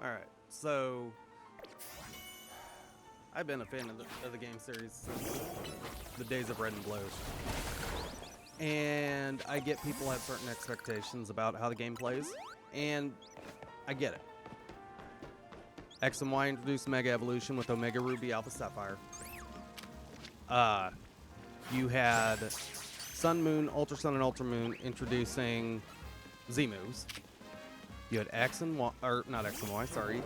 Alright, so I've been a fan of the game series since the days of Red and Blue. And I get people have certain expectations about how the game plays, and I get it. X and Y introduced Mega Evolution with Omega Ruby Alpha Sapphire. You had Sun Moon, Ultra Sun, and Ultra Moon introducing Z moves. You had X and Y, or not X and Y, sorry.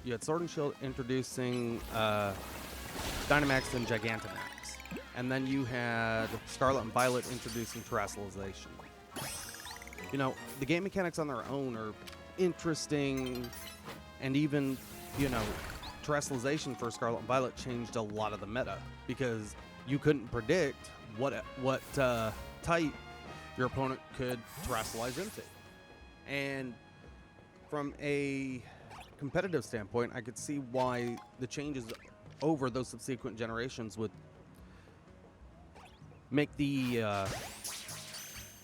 You had Sword and Shield introducing Dynamax and Gigantamax. And then you had Scarlet and Violet introducing Terrestrialization. You know, the game mechanics on their own are interesting, and even, you know, Terrestrialization for Scarlet and Violet changed a lot of the meta, because you couldn't predict what type your opponent could Terrestrialize into. And from a competitive standpoint, I could see why the changes over those subsequent generations would make the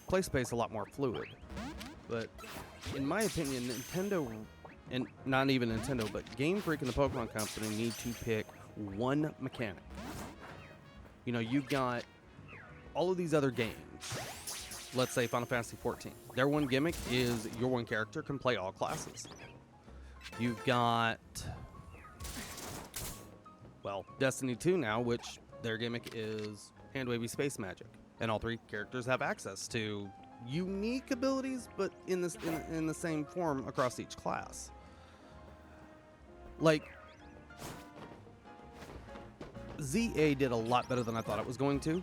play space a lot more fluid. But in my opinion, Nintendo, and not even Nintendo, but Game Freak and the Pokemon Company need to pick one mechanic. You know, you've got all of these other games. Let's say Final Fantasy XIV. Their one gimmick is your one character can play all classes. You've got, well, Destiny 2 now, which their gimmick is hand-wavy space magic. And all three characters have access to unique abilities, but in the same form across each class. Like, ZA did a lot better than I thought it was going to,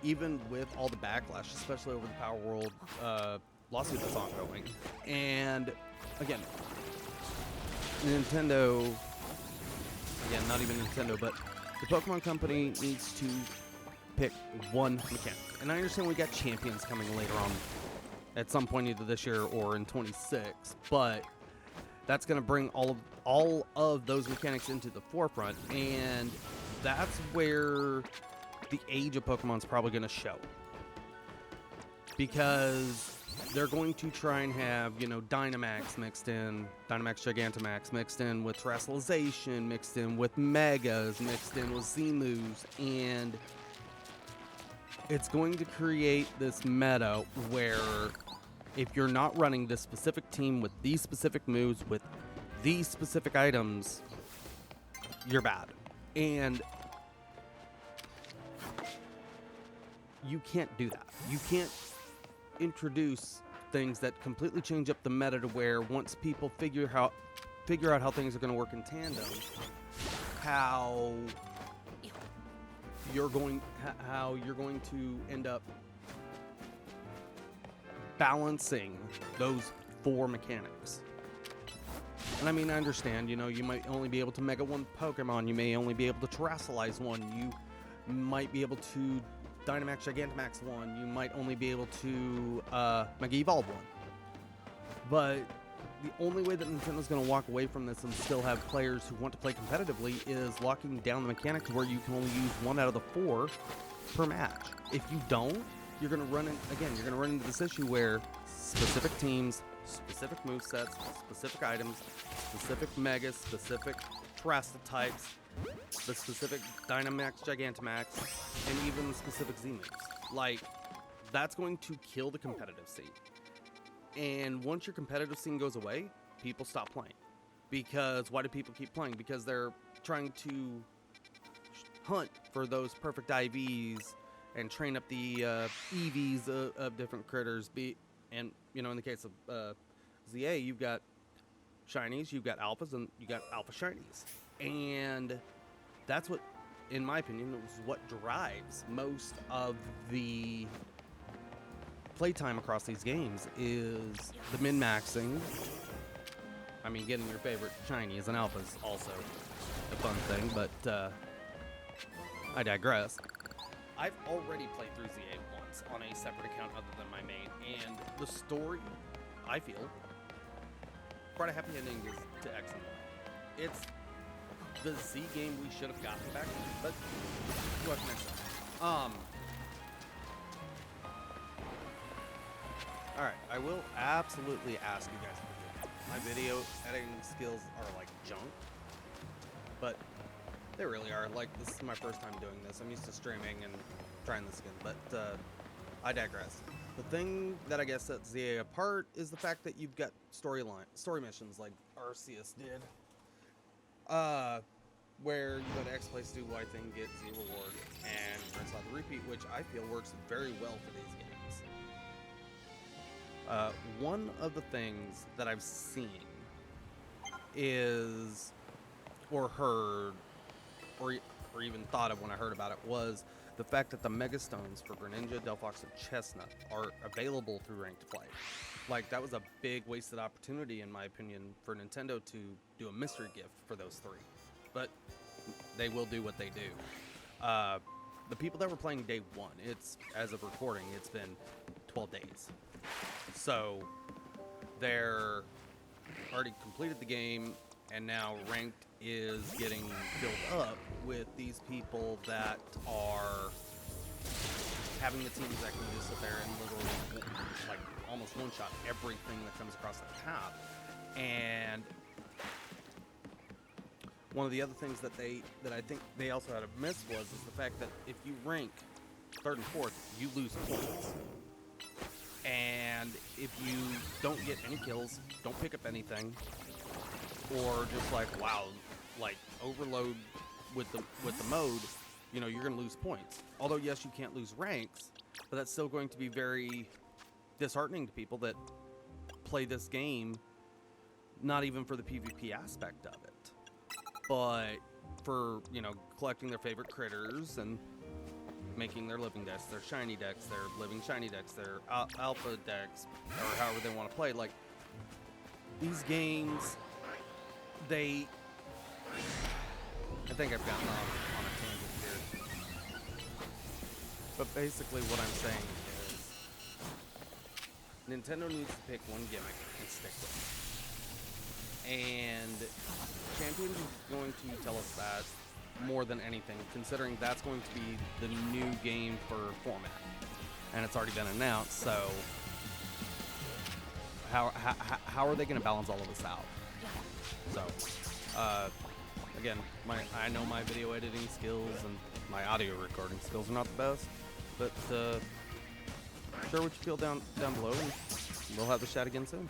even with all the backlash, especially over the Power World lawsuit that's ongoing. And again, Nintendo, again, not even Nintendo, but the Pokemon Company needs to pick one mechanic. And I understand we got Champions coming later on at some point either this year or in 26, but that's going to bring all of those mechanics into the forefront, and that's where the age of Pokemon's probably going to show, because they're going to try and have, you know, Dynamax mixed in, Dynamax Gigantamax mixed in with Terrestrialization, mixed in with Megas, mixed in with Z-moves, and it's going to create this meta where if you're not running this specific team with these specific moves, with these specific items, you're bad. And you can't do that. You can't introduce things that completely change up the meta to where once people figure out how things are going to work in tandem, how you're going to end up balancing those four mechanics. And I mean, I understand, you know, you might only be able to Mega one Pokemon, you may only be able to Terrestrialize one, you might be able to Dynamax Gigantamax one, you might only be able to Mega Evolve one. But the only way that Nintendo's going to walk away from this and still have players who want to play competitively is locking down the mechanic to where you can only use one out of the four per match. If you don't, you're going to run into this issue where specific teams, specific movesets, specific items, specific Megas, specific Terrestrial types, the specific Dynamax Gigantamax, and even the specific Z moves. Like, that's going to kill the competitive scene. And once your competitive scene goes away, people stop playing. Because why do people keep playing? Because they're trying to hunt for those perfect IVs and train up the EVs of different critters. And, you know, in the case of ZA, you've got shinies, you've got alphas, and you got alpha shinies. And that's what, in my opinion, is what drives most of the playtime across these games is the min-maxing. I mean, getting your favorite shinies and alphas is also a fun thing, but I digress. I've already played through ZA once on a separate account other than my main, and the story, I feel, quite a happy ending to X and Y. It's the Z game we should have gotten back then, but what next time? Alright, I will absolutely ask you guys for my video editing skills are like junk, but they really are. Like, this is my first time doing this. I'm used to streaming and trying this again, but I digress. The thing that I guess sets ZA apart is the fact that you've got story missions like Arceus did, where you go to X place, do Y thing, get Z reward, and rinse out the repeat, which I feel works very well for these games. One of the things that I've seen is, or heard, or even thought of when I heard about it, was the fact that the Mega Stones for Greninja, Delphox, and Chestnut are available through ranked play. Like, that was a big wasted opportunity, in my opinion, for Nintendo to do a mystery gift for those three. But they will do what they do. The people that were playing day one, it's, as of recording, it's been 12 days. So they're already completed the game, and now ranked is getting filled up with these people that are having the teams that can just sit there and literally, like, almost one-shot everything that comes across the path. And one of the other things that I think they also had a miss is the fact that if you rank 3rd and 4th, you lose points. And if you don't get any kills, don't pick up anything, or just like, wow, like overload with the mode, you know, you're gonna lose points. Although yes, you can't lose ranks, but that's still going to be very disheartening to people that play this game, not even for the PvP aspect of it, but for, you know, collecting their favorite critters and making their living decks, their shiny decks, their living shiny decks, their alpha decks, or however they want to play. Like, these games, I think I've gotten off on a tangent here. But basically what I'm saying is Nintendo needs to pick one gimmick and stick with it. And Champions is going to tell us that more than anything, considering that's going to be the new game for format. And it's already been announced, so how are they going to balance all of this out? So, again, I know my video editing skills and my audio recording skills are not the best, but share what you feel down below, and we'll have the chat again soon.